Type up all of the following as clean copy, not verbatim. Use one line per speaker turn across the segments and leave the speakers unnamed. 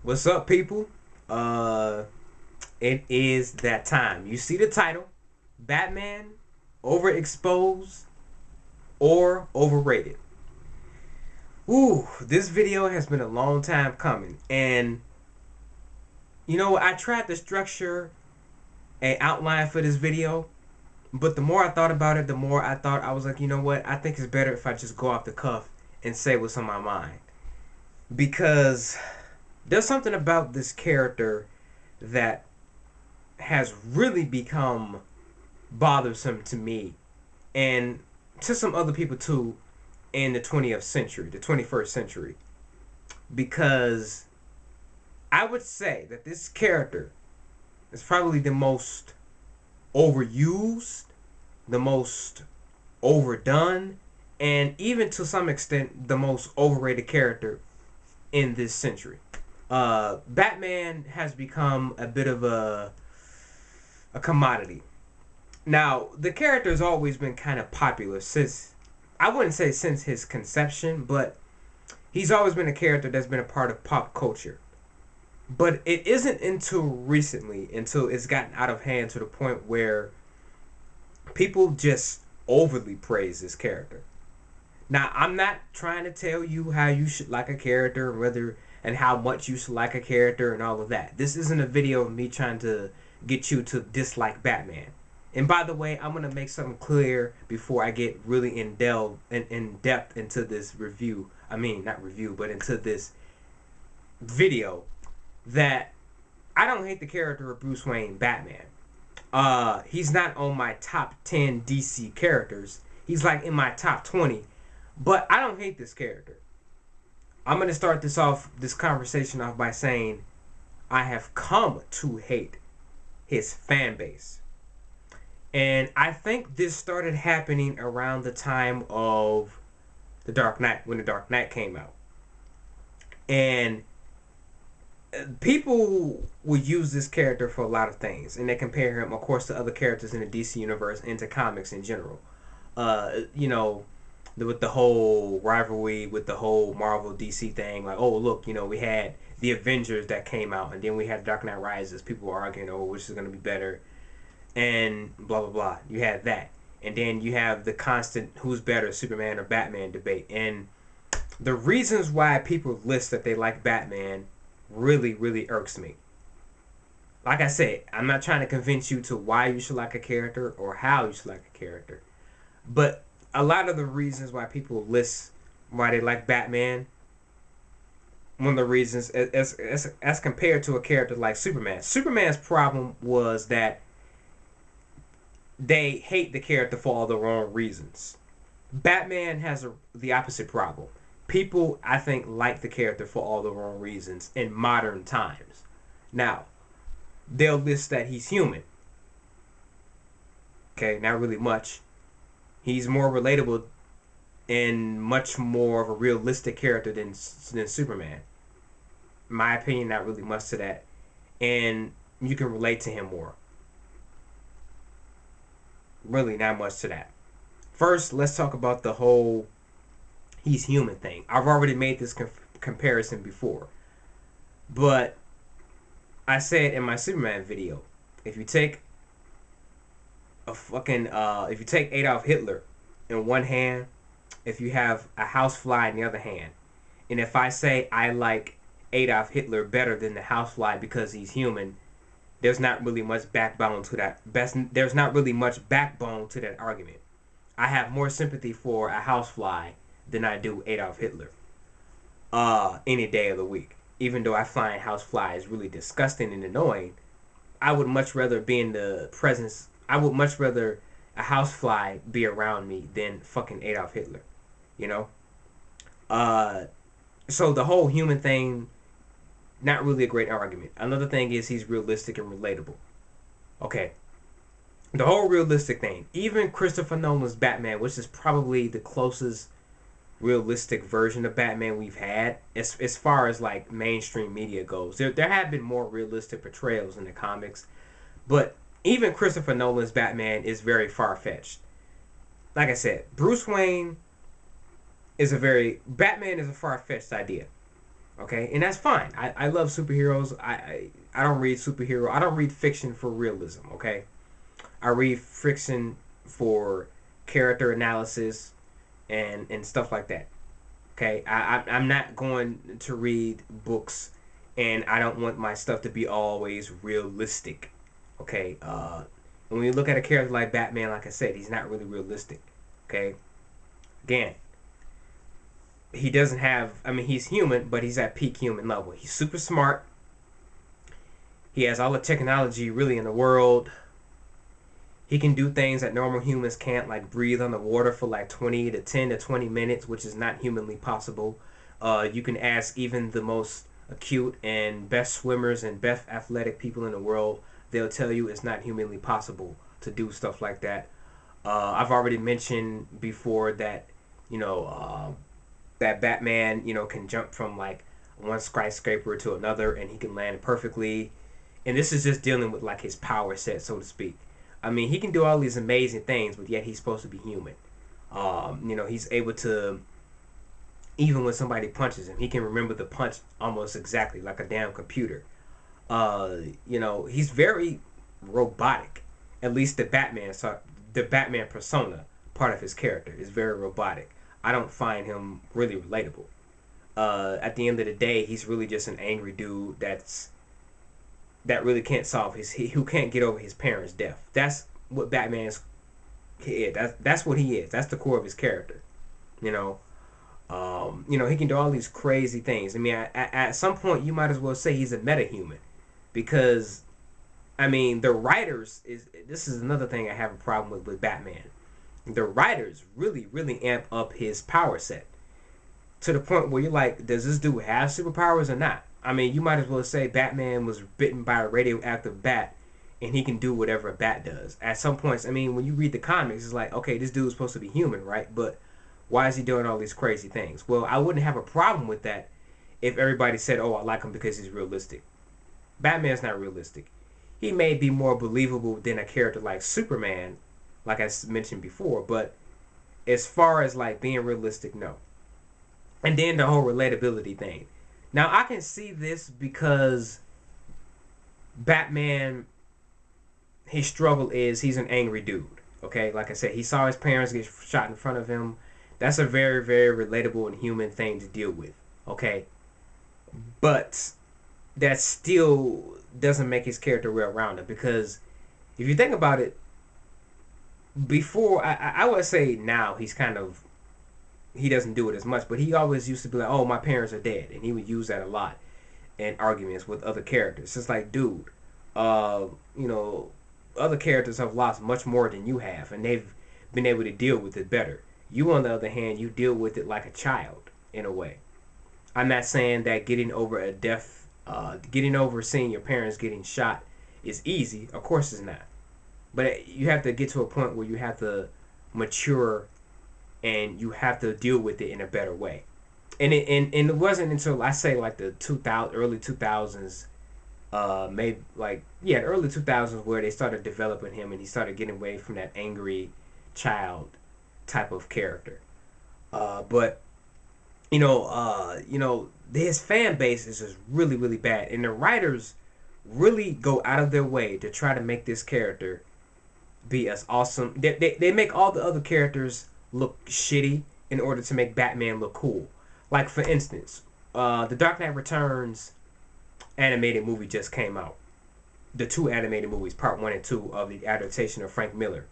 What's up, people? Uh, it is that time. You see the title, Batman, Overexposed or Overrated. Ooh, this video has been a long time coming, and I tried to structure an outline for this video, but the more I thought about it, the more I thought I was like, you know what? I think it's better if I just go off the cuff and say what's on my mind because there's something about this character that has really become bothersome to me and to some other people too in the 20th century, the 21st century, because I would say that this character is probably the most overused, the most overdone, and even to some extent the most overrated character in this century. Batman has become a bit of a commodity. Now, the character has always been kind of popular since, I wouldn't say since his conception, but he's always been a character that's been a part of pop culture. But it isn't until recently, until it's gotten out of hand to the point where people just overly praise this character. Now, I'm not trying to tell you how you should like a character and whether and how much you should like a character and all of that. This isn't a video of me trying to get you to dislike Batman. And by the way, I'm gonna make something clear before I get really in depth into this review. I mean, not review, but into this video that I don't hate the character of Bruce Wayne Batman. He's not on my top 10 DC characters. He's like in my top 20. But I don't hate this character. I'm gonna start this conversation off by saying I have come to hate his fan base. And I think this started happening around the time of The Dark Knight, when The Dark Knight came out. And people will use this character for a lot of things, and they compare him, of course, to other characters in the DC universe and to comics in general. With the whole rivalry with the whole Marvel DC thing, like, oh look, we had the Avengers that came out, and then we had Dark Knight Rises. People were arguing, oh, which is going to be better, and blah blah blah. You had that, and then you have the constant who's better, Superman or Batman debate, and the reasons why people list that they like Batman really, really irks me. Like I said, I'm not trying to convince you to why you should like a character or how you should like a character. But a lot of the reasons why people list why they like Batman, one of the reasons, as compared to a character like Superman. Superman's problem was that they hate the character for all the wrong reasons. Batman has the opposite problem. People, I think, like the character for all the wrong reasons in modern times. Now, they'll list that he's human. Okay, not really much. He's more relatable and much more of a realistic character than Superman. In my opinion, not really much to that. And you can relate to him more. Really, not much to that. First, let's talk about the whole he's human thing. I've already made this comparison before. But I said in my Superman video, if you take if you take Adolf Hitler in one hand, if you have a housefly in the other hand, and if I say I like Adolf Hitler better than the housefly because he's human, there's not really much backbone to that. There's not really much backbone to that argument. I have more sympathy for a housefly than I do Adolf Hitler. Any day of the week. Even though I find houseflies really disgusting and annoying, I would much rather be in the presence. I would much rather a housefly be around me than fucking Adolf Hitler. You know. So the whole human thing, not really a great argument. Another thing is he's realistic and relatable. Okay. The whole realistic thing. Even Christopher Nolan's Batman, which is probably the closest realistic version of Batman we've had, as far as like mainstream media goes. There have been more realistic portrayals in the comics, but even Christopher Nolan's Batman is very far fetched. Like I said, Batman is a far fetched idea. Okay, and that's fine. I love superheroes. I don't read superhero. I don't read fiction for realism. Okay, I read fiction for character analysis and stuff like that. Okay, I'm not going to read books, and I don't want my stuff to be always realistic. Okay, when you look at a character like Batman, like I said, he's not really realistic. Okay, again, he doesn't have. I mean, he's human, but he's at peak human level. He's super smart. He has all the technology really in the world. He can do things that normal humans can't, like breathe underwater for like 20 to 10 to 20 minutes, which is not humanly possible. You can ask even the most acute and best swimmers and best athletic people in the world, they'll tell you it's not humanly possible to do stuff like that. I've already mentioned before that, you know, that Batman, can jump from like one skyscraper to another and he can land perfectly. And this is just dealing with like his power set, so to speak. I mean, he can do all these amazing things, but yet he's supposed to be human. He's able to, even when somebody punches him, he can remember the punch almost exactly like a damn computer. He's very robotic. At least the Batman persona part of his character is very robotic. I don't find him really relatable. At the end of the day, he's really just an angry dude that really can't solve who can't get over his parents' death. That's what Batman's is. That's what he is. That's the core of his character. You know, he can do all these crazy things. I mean, at some point, you might as well say he's a metahuman, because I mean, the writers is this is another thing I have a problem with Batman. The writers really, really amp up his power set to the point where you're like, does this dude have superpowers or not? I mean, you might as well say Batman was bitten by a radioactive bat and he can do whatever a bat does. At some points, I mean, when you read the comics, it's like, okay, this dude's supposed to be human, right? But why is he doing all these crazy things? Well, I wouldn't have a problem with that if everybody said, oh, I like him because he's realistic. Batman's not realistic. He may be more believable than a character like Superman, like I mentioned before, but as far as like being realistic, no. And then the whole relatability thing. Now I can see this because Batman, his struggle is he's an angry dude. Okay, like I said, he saw his parents get shot in front of him. That's a very, very relatable and human thing to deal with. Okay, but that still doesn't make his character well-rounded, because if you think about it, before I would say now he's kind of, he doesn't do it as much, but he always used to be like, oh, my parents are dead, and he would use that a lot in arguments with other characters. It's like, dude, uh, you know, other characters have lost much more than you have, and they've been able to deal with it better. You, on the other hand, you deal with it like a child in a way. I'm not saying that getting over a death, getting over seeing your parents getting shot is easy. Of course it's not. But you have to get to a point where you have to mature and you have to deal with it in a better way. And it wasn't until I say like the 2000 early 2000s, maybe like yeah, the early 2000s, where they started developing him and he started getting away from that angry child type of character. But his fan base is just really, really bad, and the writers really go out of their way to try to make this character be as awesome. They make all the other characters look shitty in order to make Batman look cool. Like for instance, the Dark Knight Returns animated movie just came out. The two animated movies, part one and two of the adaptation of Frank Miller.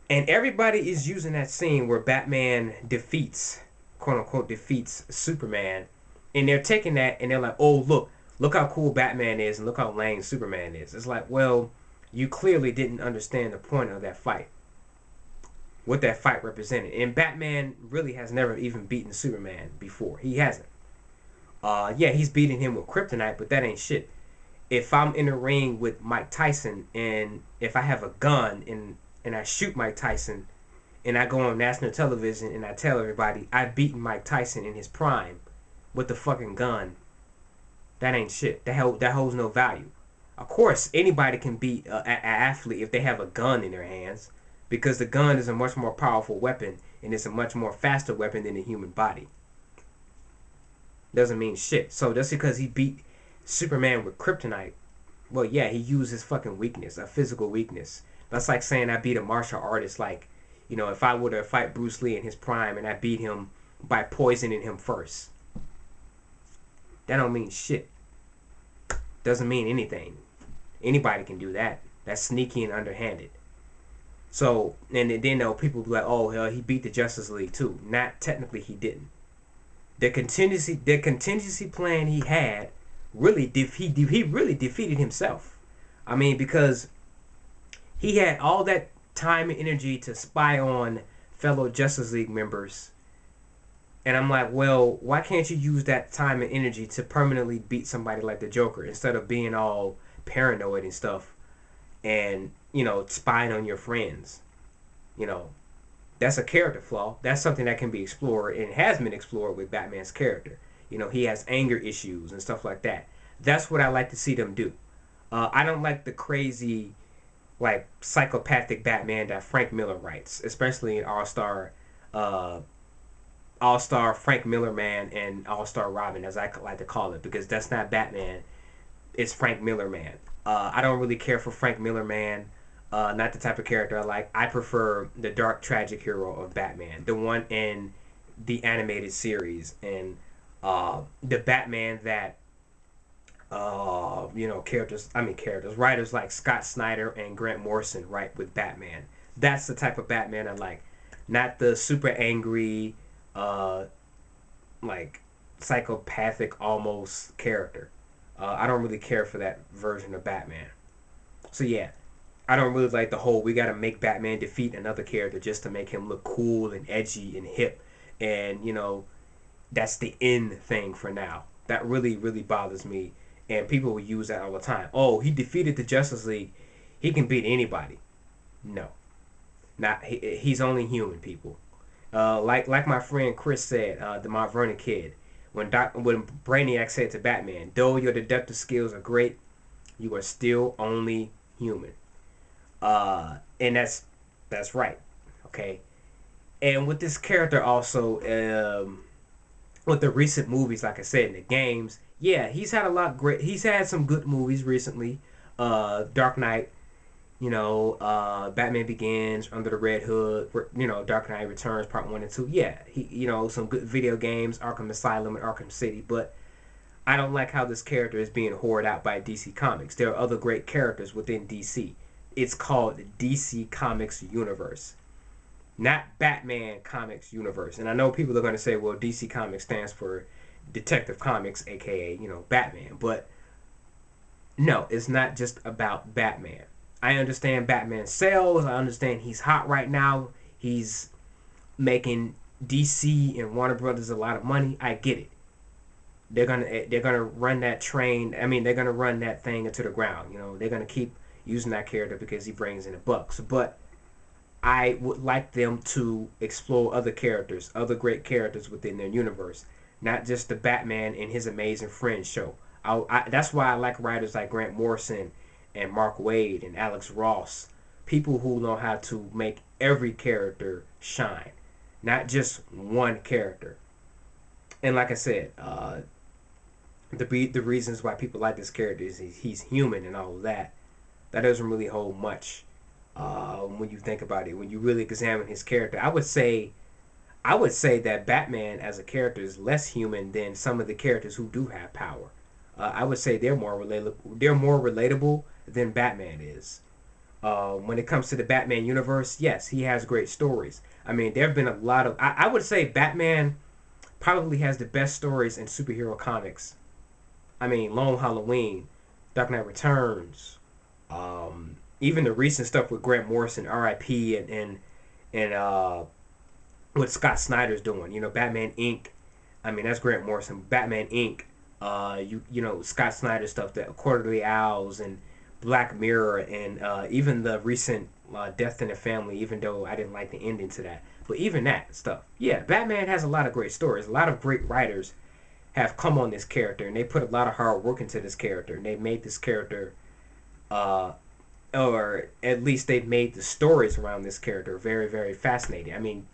And everybody is using that scene where Batman defeats, quote unquote, defeats Superman. And they're taking that and they're like, oh, look how cool Batman is and look how lame Superman is. It's like, well, you clearly didn't understand the point of that fight, what that fight represented. And Batman really has never even beaten Superman before. He hasn't. Yeah, he's beating him with kryptonite, but that ain't shit. If I'm in a ring with Mike Tyson and if I have a gun and I shoot Mike Tyson and I go on national television and I tell everybody I've beaten Mike Tyson in his prime with the fucking gun, that ain't shit. That holds no value. Of course, anybody can beat an athlete if they have a gun in their hands, because the gun is a much more powerful weapon and it's a much more faster weapon than the human body. Doesn't mean shit. So just because he beat Superman with kryptonite, well, yeah, he used his fucking weakness, a physical weakness. That's like saying I beat a martial artist. Like, if I were to fight Bruce Lee in his prime and I beat him by poisoning him first, that don't mean shit. Doesn't mean anything. Anybody can do that. That's sneaky and underhanded. So, and then people be like, oh, hell, he beat the Justice League too. Not technically, he didn't. The contingency plan he had he really defeated himself. I mean, because he had all that time and energy to spy on fellow Justice League members. And I'm like, well, why can't you use that time and energy to permanently beat somebody like the Joker instead of being all paranoid and stuff and, spying on your friends? You know, that's a character flaw. That's something that can be explored and has been explored with Batman's character. He has anger issues and stuff like that. That's what I like to see them do. I don't like the crazy, like, psychopathic Batman that Frank Miller writes, especially in uh, All Star Frank Miller Man and All Star Robin, as I like to call it, because that's not Batman. It's Frank Miller Man. I don't really care for Frank Miller Man. Not the type of character I like. I prefer the dark, tragic hero of Batman, the one in the animated series, and the Batman that writers like Scott Snyder and Grant Morrison write with Batman. That's the type of Batman I like, not the super angry, uh, like psychopathic almost character. I don't really care for that version of Batman. So yeah, I don't really like the whole we gotta make Batman defeat another character just to make him look cool and edgy and hip, and that's the end thing for now. That really really bothers me, and people will use that all the time. Oh, he defeated the Justice League, he can beat anybody. No, not he's only human, people. Like my friend Chris said, the Mount Vernon kid, when Brainiac said to Batman, though your deductive skills are great, you are still only human. And that's right. Okay. And with this character also, with the recent movies, like I said, in the games, yeah, he's had some good movies recently. Dark Knight, Batman Begins, Under the Red Hood, Dark Knight Returns Part 1 and 2. Yeah, some good video games, Arkham Asylum and Arkham City, but I don't like how this character is being hoarded out by DC Comics. There are other great characters within DC. It's called the DC Comics Universe, not Batman Comics Universe. And I know people are going to say, well, DC Comics stands for Detective Comics, aka, Batman. But no, it's not just about Batman. I understand Batman sales. I understand he's hot right now. He's making DC and Warner Brothers a lot of money. I get it. They're gonna run that train. I mean, they're gonna run that thing into the ground. They're gonna keep using that character because he brings in the bucks. But I would like them to explore other characters, other great characters within their universe, not just the Batman and his amazing friends show. That's why I like writers like Grant Morrison and Mark Waid and Alex Ross, people who know how to make every character shine, not just one character. And like I said, the reasons why people like this character is he's human and all of that. That doesn't really hold much when you think about it. When you really examine his character, I would say that Batman as a character is less human than some of the characters who do have power. I would say they're more relatable. They're more relatable than Batman is. When it comes to the Batman universe, yes, he has great stories. I mean, there have been a lot of. I would say Batman probably has the best stories in superhero comics. I mean, Long Halloween, Dark Knight Returns, even the recent stuff with Grant Morrison, R.I.P. and what Scott Snyder's doing. Batman Inc. I mean, that's Grant Morrison. Batman Inc. Scott Snyder stuff, the Quarterly Owls and Black Mirror, and even the recent Death in the Family. Even though I didn't like the ending to that, but even that stuff, yeah, Batman has a lot of great stories. A lot of great writers have come on this character, and they put a lot of hard work into this character, and they made this character, or at least they've made the stories around this character very, very fascinating. I mean,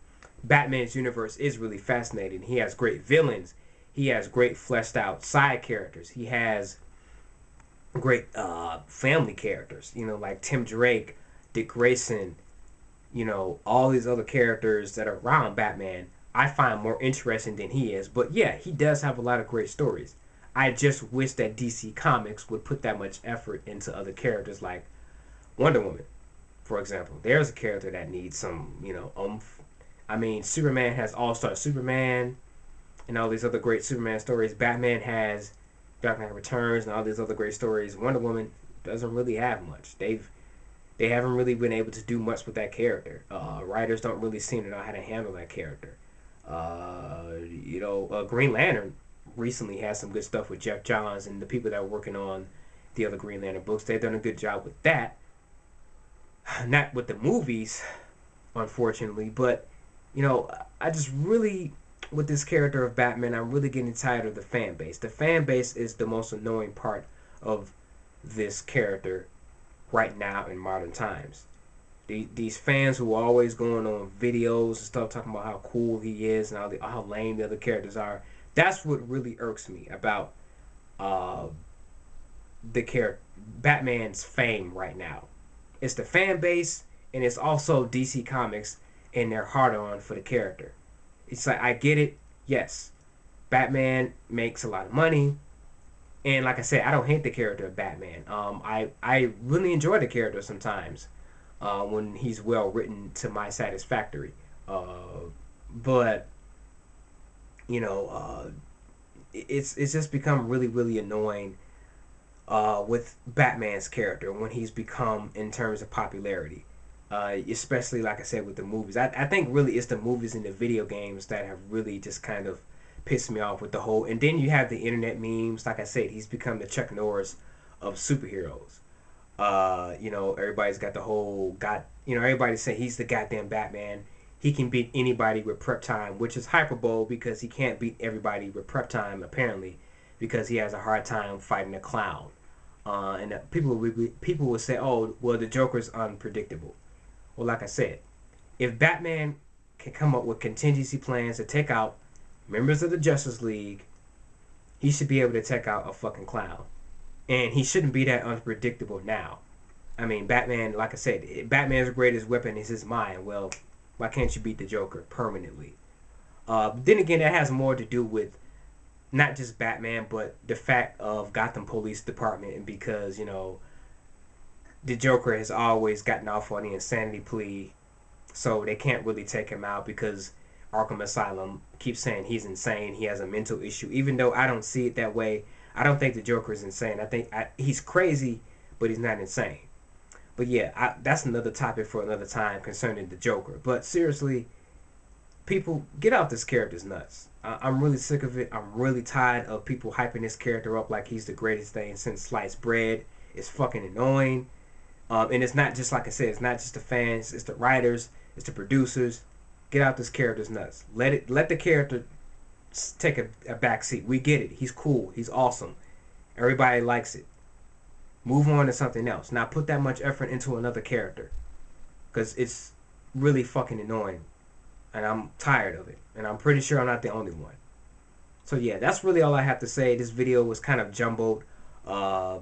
Batman's universe is really fascinating. He has great villains. He has great fleshed out side characters. He has great family characters. You know, like Tim Drake, Dick Grayson. You know, all these other characters that are around Batman. I find more interesting than he is. But yeah, he does have a lot of great stories. I just wish that DC Comics would put that much effort into other characters like Wonder Woman, for example. There's a character that needs some, oomph. I mean, Superman has All Star Superman and all these other great Superman stories. Batman has Dark Knight Returns and all these other great stories. Wonder Woman doesn't really have much. They haven't really been able to do much with that character. Writers don't really seem to know how to handle that character. Green Lantern recently had some good stuff with Jeff Johns and the people that were working on the other Green Lantern books. They've done a good job with that. Not with the movies, unfortunately, but I just really with this character of Batman, I'm really getting tired of the fan base. The fan base is the most annoying part of this character right now in modern times. These fans who are always going on videos and stuff talking about how cool he is and how lame the other characters are. That's what really irks me about uh, the character Batman's fame right now. It's the fan base and it's also DC Comics and their hard on for the character. It's like I get it. Yes, Batman makes a lot of money, and like I said, I don't hate the character of Batman. I really enjoy the character sometimes when he's well written to my satisfactory. But you know, it's just become really annoying with Batman's character when he's become in terms of popularity. Especially like I said with the movies. I think really it's the movies and the video games that have really just kind of pissed me off with the whole. And then you have the internet memes. Like I said, he's become the Chuck Norris of superheroes. Everybody's got the whole everybody's saying he's the goddamn Batman. He can beat anybody with prep time, which is hyperbole because he can't beat everybody with prep time apparently, because he has a hard time fighting a clown. And people will say, "Oh, well, the Joker's unpredictable." Well, like I said, if Batman can come up with contingency plans to take out members of the Justice League, he should be able to take out a fucking clown. And he shouldn't be that unpredictable now. I mean, Batman, like I said, Batman's greatest weapon is his mind. Well, why can't you beat the Joker permanently? Then again, that has more to do with not just Batman, but the fact of Gotham Police Department, and because the Joker has always gotten off on the insanity plea, so they can't really take him out because Arkham Asylum keeps saying he's insane, he has a mental issue. Even though I don't see it that way, I don't think the Joker is insane. I think he's crazy, but he's not insane. But yeah, that's another topic for another time concerning the Joker. But seriously, people get out this character's nuts. I'm really sick of it. I'm really tired of people hyping this character up like he's the greatest thing since sliced bread. It's fucking annoying. And it's not just like I said. It's not just the fans. It's the writers. It's the producers. Get out this character's nuts. Let the character take a back seat. We get it. He's cool. He's awesome. Everybody likes it. Move on to something else. Not put that much effort into another character, because it's really fucking annoying, and I'm tired of it. And I'm pretty sure I'm not the only one. So yeah, that's really all I have to say. This video was kind of jumbled. I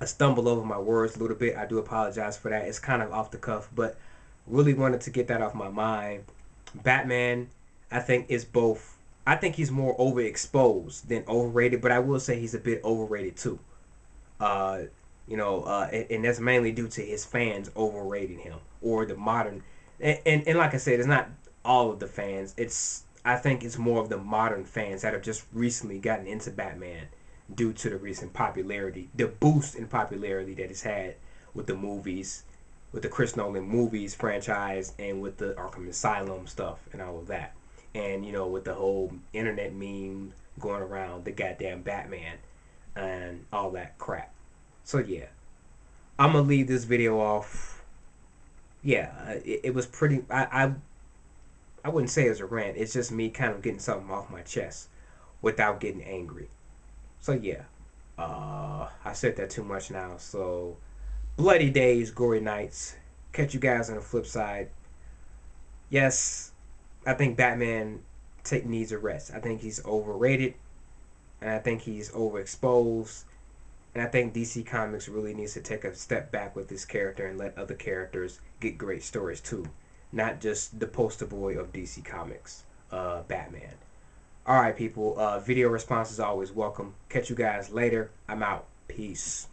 stumbled over my words a little bit. I do apologize for that. It's kind of off the cuff, but really wanted to get that off my mind. Batman, I think is both. I think he's more overexposed than overrated, but I will say he's a bit overrated too. And that's mainly due to his fans overrating him, or the modern. And like I said, it's not all of the fans. I think it's more of the modern fans that have just recently gotten into Batman due to the recent popularity, the boost in popularity that it's had with the movies, with the Chris Nolan movies franchise, and with the Arkham Asylum stuff and all of that. And, with the whole internet meme going around, the goddamn Batman and all that crap. So, yeah. I'm going to leave this video off. Yeah, it was pretty... I wouldn't say it was a rant. It's just me kind of getting something off my chest without getting angry. So, yeah. I said that too much now. So, bloody days, gory nights. Catch you guys on the flip side. Yes, I think Batman needs a rest. I think he's overrated, and I think he's overexposed. And I think DC Comics really needs to take a step back with this character and let other characters get great stories too, not just the poster boy of DC Comics, Batman. All right, people. Video response is always welcome. Catch you guys later. I'm out. Peace.